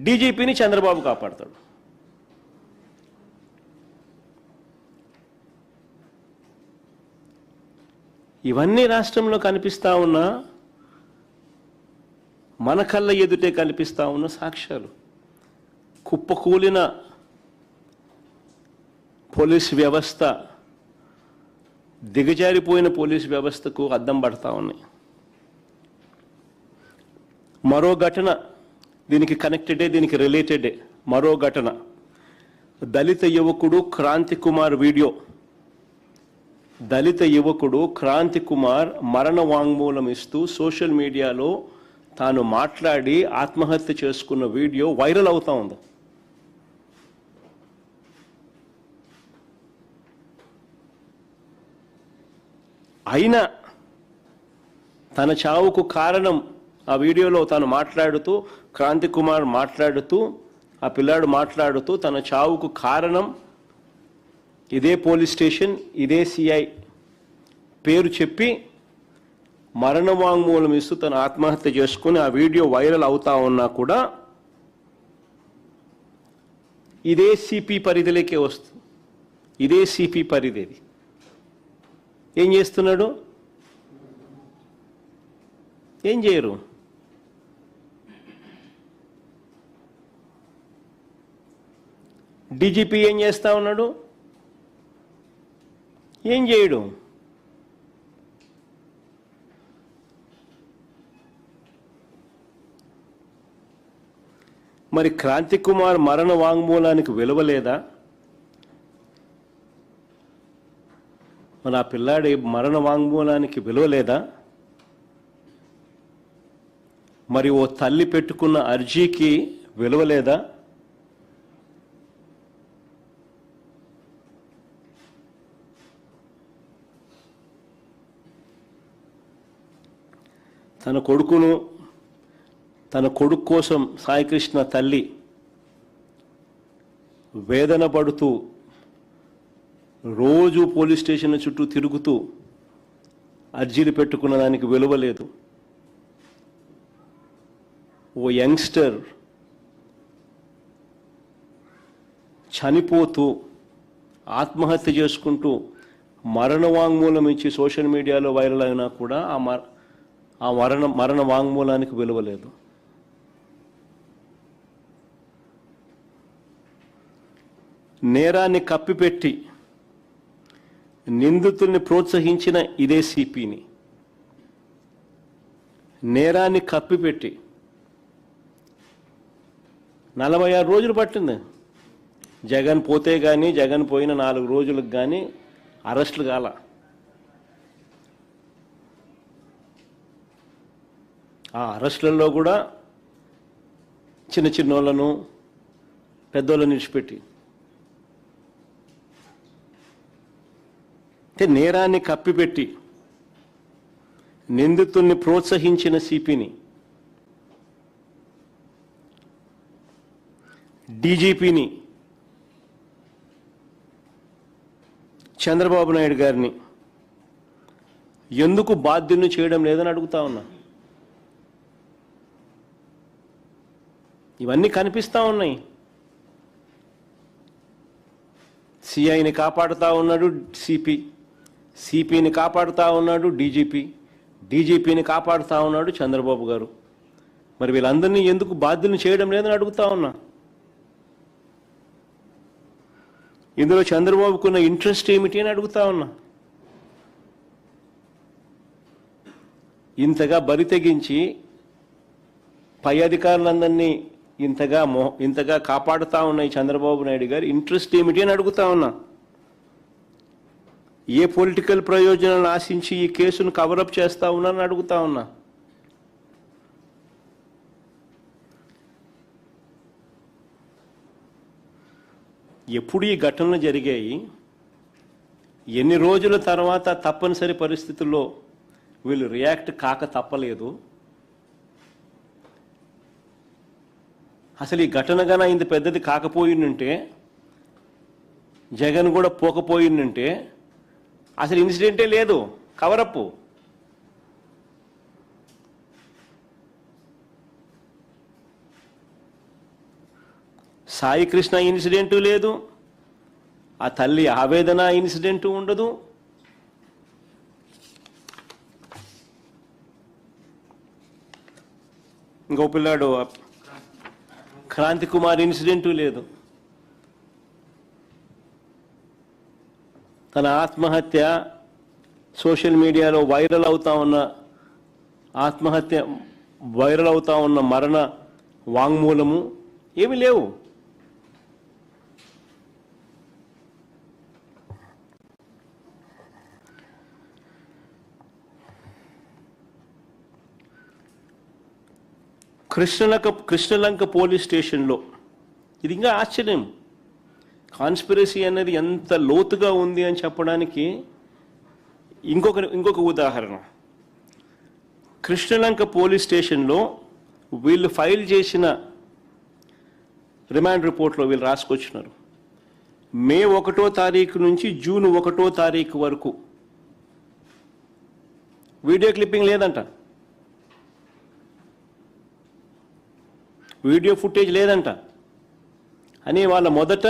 డీజీపీని చంద్రబాబు కాపాడతాడు. ఇవన్నీ రాష్ట్రంలో కనిపిస్తా ఉన్న, మన కళ్ళ ఎదుటే కనిపిస్తా ఉన్న సాక్ష్యాలు. కుప్పకూలిన పోలీస్ వ్యవస్థ, దిగజారిపోయిన పోలీస్ వ్యవస్థకు అద్దం పడతా ఉన్నాయి. మరో ఘటన దీనికి కనెక్టెడే, దీనికి రిలేటెడే. మరో ఘటన, దళిత యువకుడు క్రాంతి కుమార్ వీడియో. దళిత యువకుడు క్రాంతి కుమార్ మరణ వాంగ్మూలం ఇస్తూ సోషల్ మీడియాలో తాను మాట్లాడి ఆత్మహత్య చేసుకున్న వీడియో వైరల్ అవుతా ఉంది. అయినా తన చావుకు కారణం, ఆ వీడియోలో తాను మాట్లాడుతూ, క్రాంతి కుమార్ మాట్లాడుతూ, ఆ పిల్లాడు మాట్లాడుతూ తన చావుకు కారణం ఇదే పోలీస్ స్టేషన్, ఇదే సిఐ పేరు చెప్పి మరణ వాంగ్మూలం ఇస్తూ తన ఆత్మహత్య చేసుకుని ఆ వీడియో వైరల్ అవుతా ఉన్నా కూడా ఇదే సిపి పరిధిలోకే వస్తుంది. ఇదే సిపి పరిధిది. ఏం చేస్తున్నాడు? ఏం చేయరు. డీజీపీ ఏం చేస్తా ఉన్నాడు? ఏం చేయడు. మరి క్రాంతి కుమార్ మరణ వాంగ్మూలానికి విలువ లేదా? మరి ఆ పిల్లాడి మరణ వాంగ్మూలానికి విలువ లేదా? మరి ఓ తల్లి పెట్టుకున్న అర్జీకి విలువ లేదా? తన కొడుకు కోసం సాయికృష్ణ తల్లి వేదన పడుతూ రోజు పోలీస్ స్టేషన్ చుట్టూ తిరుగుతూ అర్జీలు పెట్టుకున్న దానికి విలువ లేదు. ఓ యంగ్స్టర్ చనిపోతూ ఆత్మహత్య చేసుకుంటూ మరణ వాంగ్మూలం ఇచ్చి సోషల్ మీడియాలో వైరల్ అయినా కూడా ఆ మరణ వాంగ్మూలానికి విలువ లేదు. నేరాన్ని కప్పిపెట్టి నిందితుల్ని ప్రోత్సహించిన ఇదే సిపిని, నేరాన్ని కప్పిపెట్టి 46 రోజులు పట్టింది. జగన్ పోతే కానీ, జగన్ పోయిన 4 రోజులకు కానీ అరెస్టులు కాల. ఆ అరెస్టులలో కూడా చిన్న చిన్నోళ్ళను, పెద్దోళ్ళని విడిచిపెట్టి, అంటే నేరాన్ని కప్పిపెట్టి నిందితుల్ని ప్రోత్సహించిన సిపిని, డీజీపీని, చంద్రబాబు నాయుడు గారిని ఎందుకు బాధ్యులను చేయడం లేదని అడుగుతా ఉన్నా. ఇవన్నీ కనిపిస్తూ ఉన్నాయి. సిఐని కాపాడుతూ ఉన్నాడు సిపి, సిపిని కాపాడుతూ ఉన్నాడు డీజీపీ, డీజీపీని కాపాడుతూ ఉన్నాడు చంద్రబాబు గారు. మరి వీళ్ళందరినీ ఎందుకు బాధ్యులను చేయడం లేదని అడుగుతా ఉన్నా. ఇందులో చంద్రబాబుకున్న ఇంట్రెస్ట్ ఏమిటి అని అడుగుతా ఉన్నా. ఇంతగా బరి తెగించి పై అధికారులందరినీ ఇంతగా కాపాడుతూ ఉన్నాయి చంద్రబాబు నాయుడు గారు, ఇంట్రెస్ట్ ఏమిటి అని అడుగుతా ఉన్నా. ఏ పొలిటికల్ ప్రయోజనాలను ఆశించి ఈ కేసును కవరప్ చేస్తా ఉన్నారని అడుగుతా ఉన్నా. ఎప్పుడు ఈ ఘటనలు జరిగాయి, ఎన్ని రోజుల తర్వాత తప్పనిసరి పరిస్థితుల్లో వీళ్ళు రియాక్ట్ కాక తప్పలేదు? అసలు ఈ ఘటన గన ఇంత పెద్దది కాకపోయిందంటే, జగన్ కూడా పోకపోయిందంటే అసలు ఇన్సిడెంటే లేదు, కవరప్పు. సాయి కృష్ణ ఇన్సిడెంటు లేదు, ఆ తల్లి ఆవేదన ఇన్సిడెంటు ఉండదు. ఇంకో పిల్లాడు క్రాంతి కుమార్ ఇన్సిడెంటు లేదు. తన ఆత్మహత్య సోషల్ మీడియాలో వైరల్ అవుతా ఉన్న మరణ వాంగ్మూలము ఏమీ లేవు. కృష్ణలంక పోలీస్ స్టేషన్లో ఇది ఇంకా ఆశ్చర్యం. కాన్స్పిరసీ అనేది ఎంత లోతుగా ఉంది అని చెప్పడానికి ఇంకొక ఉదాహరణ. కృష్ణలంక పోలీస్ స్టేషన్లో వీళ్ళు ఫైల్ చేసిన రిమాండ్ రిపోర్ట్లో వీళ్ళు రాసుకొచ్చినారు, మే 1వ తారీఖు నుంచి జూన్ 1వ తారీఖు వరకు వీడియో క్లిప్పింగ్ లేదంట, వీడియో ఫుటేజ్ లేదంట అని వాళ్ళ మొదట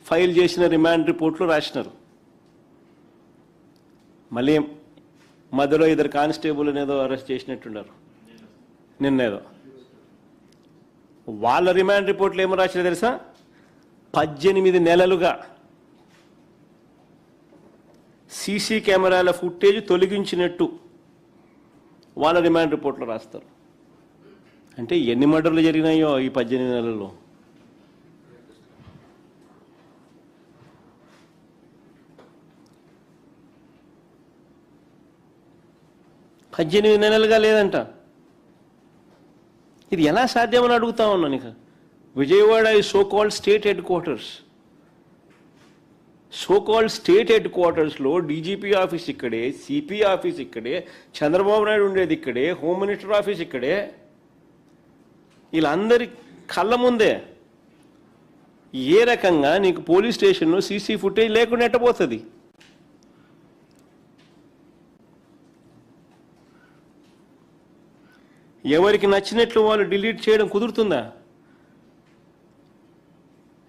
ఫైల్ చేసిన రిమాండ్ రిపోర్ట్లో రాసినారు. మళ్ళీ మధ్యలో ఇద్దరు కానిస్టేబుల్ అనేదో అరెస్ట్ చేసినట్టున్నారు నిన్నేదో. వాళ్ళ రిమాండ్ రిపోర్ట్లో ఏమో రాసినా తెలుసా, 18 నెలలుగా సీసీ కెమెరాల ఫుటేజ్ తొలగించినట్టు వాళ్ళ రిమాండ్ రిపోర్ట్లో రాస్తారు. అంటే ఎన్ని మర్డర్లు జరిగినాయో ఈ 18 నెలల్లో. పద్దెనిమిది నెలలుగా లేదంట. ఇది ఎలా సాధ్యమని అడుగుతా ఉన్నాను. ఇక విజయవాడ ఈ so called state head quarters, so called state head క్వార్టర్స్లో డీజీపీ ఆఫీస్ ఇక్కడే, సిపి ఆఫీస్ ఇక్కడే, చంద్రబాబు నాయుడు ఉండేది ఇక్కడే, హోమ్ మినిస్టర్ ఆఫీస్ ఇక్కడే. వీళ్ళందరి కళ్ళ ముందే ఏ రకంగా నీకు పోలీస్ స్టేషన్లో సీసీ ఫుటేజ్ లేకుండా ఎట్టబోతుంది? ఎవరికి నచ్చినట్లు వాళ్ళు డిలీట్ చేయడం కుదురుతుందా?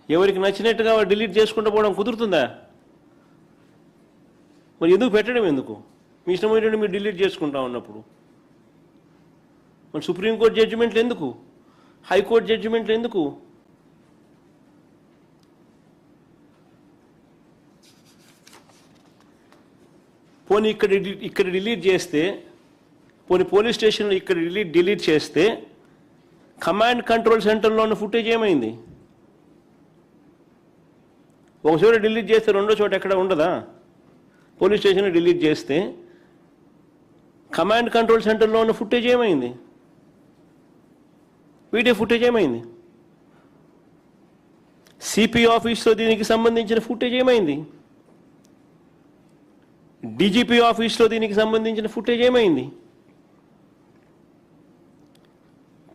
ఎవరికి నచ్చినట్టుగా వాళ్ళు డిలీట్ చేసుకుంటూ పోవడం కుదురుతుందా? మరి ఎందుకు పెట్టడం? ఎందుకు మీ ఇష్టం ఏంటంటే మీరు డిలీట్ చేసుకుంటా ఉన్నప్పుడు? మరి సుప్రీంకోర్టు జడ్జిమెంట్లు ఎందుకు? హైకోర్టు జడ్జిమెంట్లు ఎందుకు? పోనీ ఇక్కడ డిలీట్ చేస్తే, పోనీ పోలీస్ స్టేషన్లో ఇక్కడ డిలీట్ చేస్తే కమాండ్ కంట్రోల్ సెంటర్లో ఉన్న ఫుటేజ్ ఏమైంది? ఒక చోట డిలీట్ చేస్తే రెండో చోట ఎక్కడ ఉండదా? పోలీస్ స్టేషన్లో డిలీట్ చేస్తే కమాండ్ కంట్రోల్ సెంటర్లో ఉన్న ఫుటేజ్ ఏమైంది? వీడియో ఫుటేజ్ ఏమైంది? సిపి ఆఫీస్లో దీనికి సంబంధించిన ఫుటేజ్ ఏమైంది? డీజీపీ ఆఫీస్లో దీనికి సంబంధించిన ఫుటేజ్ ఏమైంది?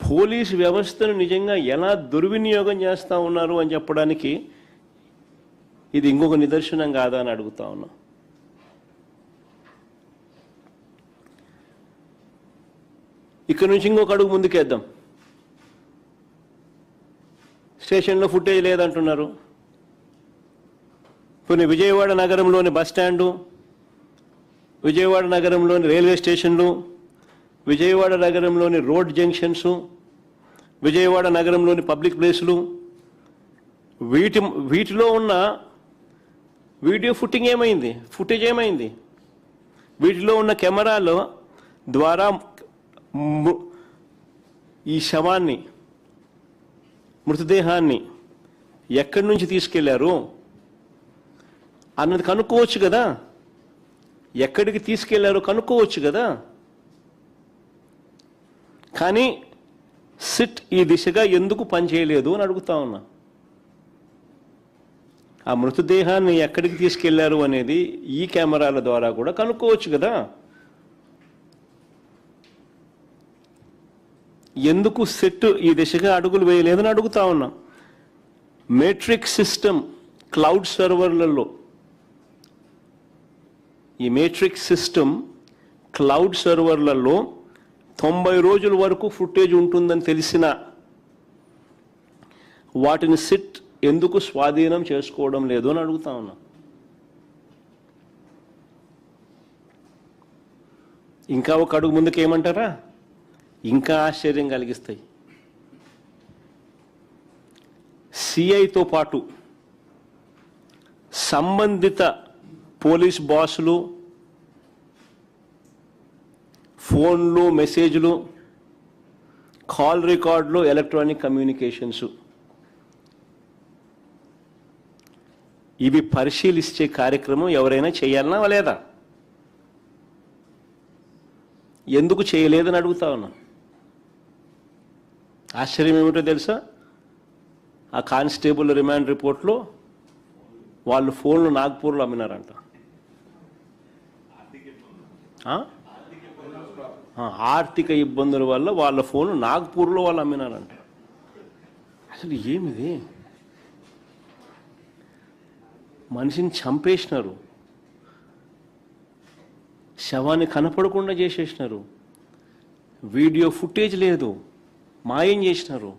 పోలీసు వ్యవస్థను నిజంగా ఎలా దుర్వినియోగం చేస్తూ ఉన్నారు అని చెప్పడానికి ఇది ఇంకొక నిదర్శనం కాదా అని అడుగుతా ఉన్నా. ఇక్కడ నుంచి ఇంకొక అడుగు ముందుకేద్దాం. స్టేషన్లో ఫుటేజ్ లేదంటున్నారు. కొన్ని విజయవాడ నగరంలోని బస్టాండు, విజయవాడ నగరంలోని రైల్వే స్టేషన్లు, విజయవాడ నగరంలోని రోడ్ జంక్షన్స్, విజయవాడ నగరంలోని పబ్లిక్ ప్లేసులు, వీటిలో ఉన్న వీడియో ఫుటేజ్ ఏమైంది? వీటిలో ఉన్న కెమెరాల ద్వారా ఈ శవాన్ని, మృతదేహాన్ని ఎక్కడి నుంచి తీసుకెళ్లారు అన్నది కనుక్కోవచ్చు కదా? ఎక్కడికి తీసుకెళ్లారో కనుక్కోవచ్చు కదా? కానీ సిట్ ఈ దిశగా ఎందుకు పనిచేయలేదు అని అడుగుతా ఉన్నా. ఆ మృతదేహాన్ని ఎక్కడికి తీసుకెళ్లారు అనేది ఈ కెమెరాల ద్వారా కూడా కనుక్కోవచ్చు కదా? ఎందుకు సిట్ ఈ దిశగా అడుగులు వేయలేదని అడుగుతా ఉన్నా. మేట్రిక్స్ సిస్టమ్ క్లౌడ్ సర్వర్లలో, ఈ మేట్రిక్స్ సిస్టమ్ క్లౌడ్ సర్వర్లలో 90 రోజుల వరకు ఫుటేజ్ ఉంటుందని తెలిసిన వాటిని సిట్ ఎందుకు స్వాధీనం చేసుకోవడం లేదు అని అడుగుతా ఉన్నా. ఇంకా ఒక అడుగు ముందుకు ఏమంటారా, ఇంకా ఆశ్చర్యం కలిగిస్తాయి. సిఐతో పాటు సంబంధిత పోలీస్ బాసులు ఫోన్లు, మెసేజ్లు, కాల్ రికార్డులు, ఎలక్ట్రానిక్ కమ్యూనికేషన్స్ ఇవి పరిశీలించే కార్యక్రమం ఎవరైనా చేయాలనా లేదా? ఎందుకు చేయలేదని అడుగుతా ఉన్నా. ఆశ్చర్యం ఏమిటో తెలుసా, ఆ కానిస్టేబుల్ రిమాండ్ రిపోర్ట్లో వాళ్ళు ఫోన్లు నాగ్పూర్లో అమ్మినారంట. ఆర్థిక ఇబ్బందుల వల్ల వాళ్ళ ఫోన్లు నాగ్పూర్లో వాళ్ళు అమ్మినారంట. అసలు ఏమిది? మనిషిని చంపేసినారు, శవాన్ని కనపడకుండా చేసేసినారు, వీడియో ఫుటేజ్ లేదు, మాయం చేసినారు.